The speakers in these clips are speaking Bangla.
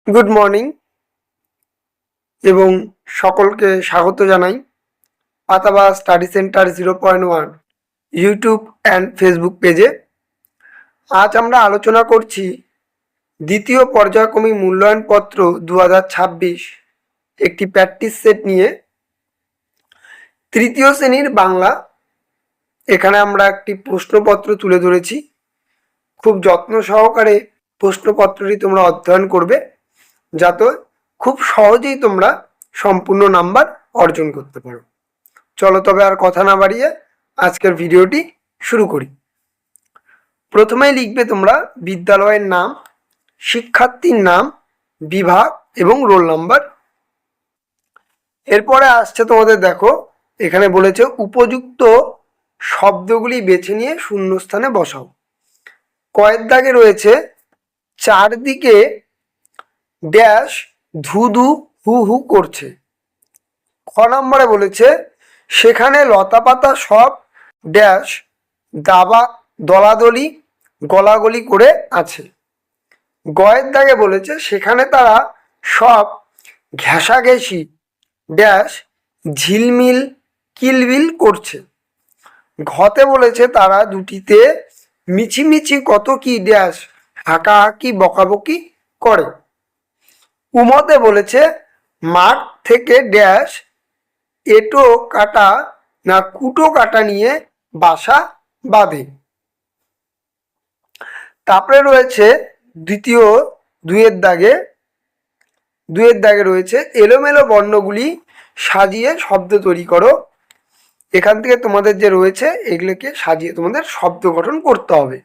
গুড মর্নিং এবং সকলকে স্বাগত জানাই Patabaj study centre 0.1 YouTube and Facebook পেজে। আজ আমরা আলোচনা করছি দ্বিতীয় পর্যায়ক্রমিক মূল্যায়নপত্র 2026 একটি প্র্যাকটিস সেট নিয়ে। তৃতীয় শ্রেণীর বাংলা, এখানে আমরা একটি প্রশ্নপত্র তুলে ধরেছি। খুব যত্ন সহকারে প্রশ্নপত্রটি তোমরা অধ্যয়ন করবে, যাতে খুব সহজেই তোমরা সম্পূর্ণ নাম্বার অর্জন করতে পারো। চলো তবে আর কথা না বাড়িয়ে আজকের ভিডিওটি শুরু করি। প্রথমেই লিখবে তোমরা বিদ্যালয়ের নাম, শিক্ষার্থীর নাম, বিভাগ এবং রোল নাম্বার। এরপরে আসছে তোমাদের, দেখো এখানে বলেছে উপযুক্ত শব্দগুলি বেছে নিয়ে শূন্যস্থানে বসাও। কয়ের দাগে রয়েছে চারদিকে ড্যাশ ধুধু হু হু করছে। খ নম্বরে বলেছে সেখানে লতাপাতা সব ড্যাশ দলাদলি গলাগলি করে আছে। গয়ের দাগে বলেছে সেখানে তারা সব ঘেঁষাঘেঁষি ড্যাশ ঝিলমিল কিলবিল করছে। ঘতে বলেছে তারা দুটিতে মিছিমিছি কত কি ড্যাশ হাঁকাহাঁকি বকাবকি করে। উমতে বলেছে মাঠ থেকে ড্যাশ এঁটো কাটা না কুটো কাটা নিয়ে বাসা বাঁধে। তারপরে রয়েছে দ্বিতীয় দুইয়ের দাগে রয়েছে এলোমেলো বর্ণগুলি সাজিয়ে শব্দ তৈরি করো। এখান থেকে তোমাদের যে রয়েছে এগুলোকে সাজিয়ে তোমাদের শব্দ গঠন করতে হবে।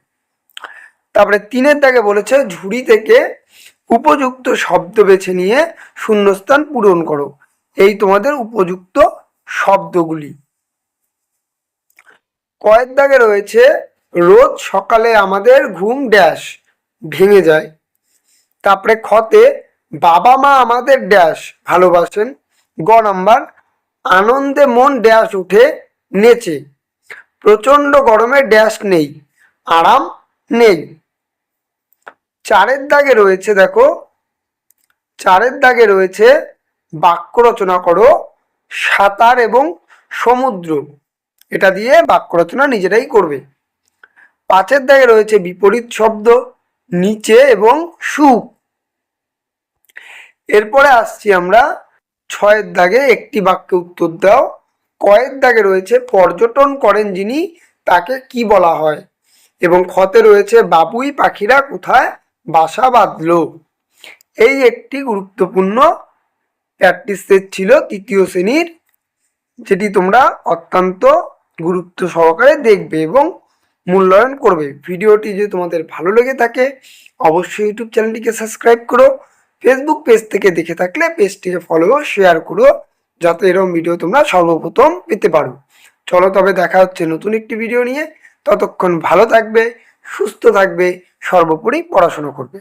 তারপরে তিনের দাগে বলেছে ঝুড়ি থেকে উপযুক্ত শব্দ বেছে নিয়ে শূন্যস্থান পূরণ করো। এই তোমাদের উপযুক্ত শব্দগুলি। কয়ের দাগে রয়েছে রোজ সকালে আমাদের ঘুম ড্যাশ ভেঙে যায়। তারপরে খতে বাবা মা আমাদের ড্যাশ ভালোবাসেন। গ নাম্বার আনন্দে মন ড্যাশ উঠে নেচে। প্রচণ্ড গরমে ড্যাশ নেই, আরাম নেই। চারের দাগে রয়েছে, দেখো চারের দাগে রয়েছে বাক্য রচনা করো সাঁতার এবং সমুদ্র। এটা দিয়ে বাক্য রচনা নিজেরাই করবে। পাঁচের দাগে রয়েছে বিপরীত শব্দ নিচে এবং সুখ। এরপরে আসছি আমরা ছয়ের দাগে একটি বাক্যে উত্তর দাও। কয়ের দাগে রয়েছে পর্যটন করেন যিনি তাকে কি বলা হয়। এবং খতে রয়েছে বাবুই পাখিরা কোথায় বাসা বাঁধলো। এই একটি গুরুত্বপূর্ণ প্র্যাকটিস সেট ছিল তৃতীয় শ্রেণীর, যেটি তোমরা অত্যন্ত গুরুত্ব সহকারে দেখবে এবং মূল্যায়ন করবে। ভিডিওটি যদি তোমাদের ভালো লেগে থাকে অবশ্যই ইউটিউব চ্যানেলটিকে সাবস্ক্রাইব করো। ফেসবুক পেজ থেকে দেখে থাকলে পেজটিকে ফলো শেয়ার করো, যাতে এরকম ভিডিও তোমরা সর্বপ্রথম পেতে পারো। চলো তবে দেখা হচ্ছে নতুন একটি ভিডিও নিয়ে। ততক্ষণ ভালো থাকবে, সুস্থ থাকবে, সর্বোপরি পড়াশোনা করবে।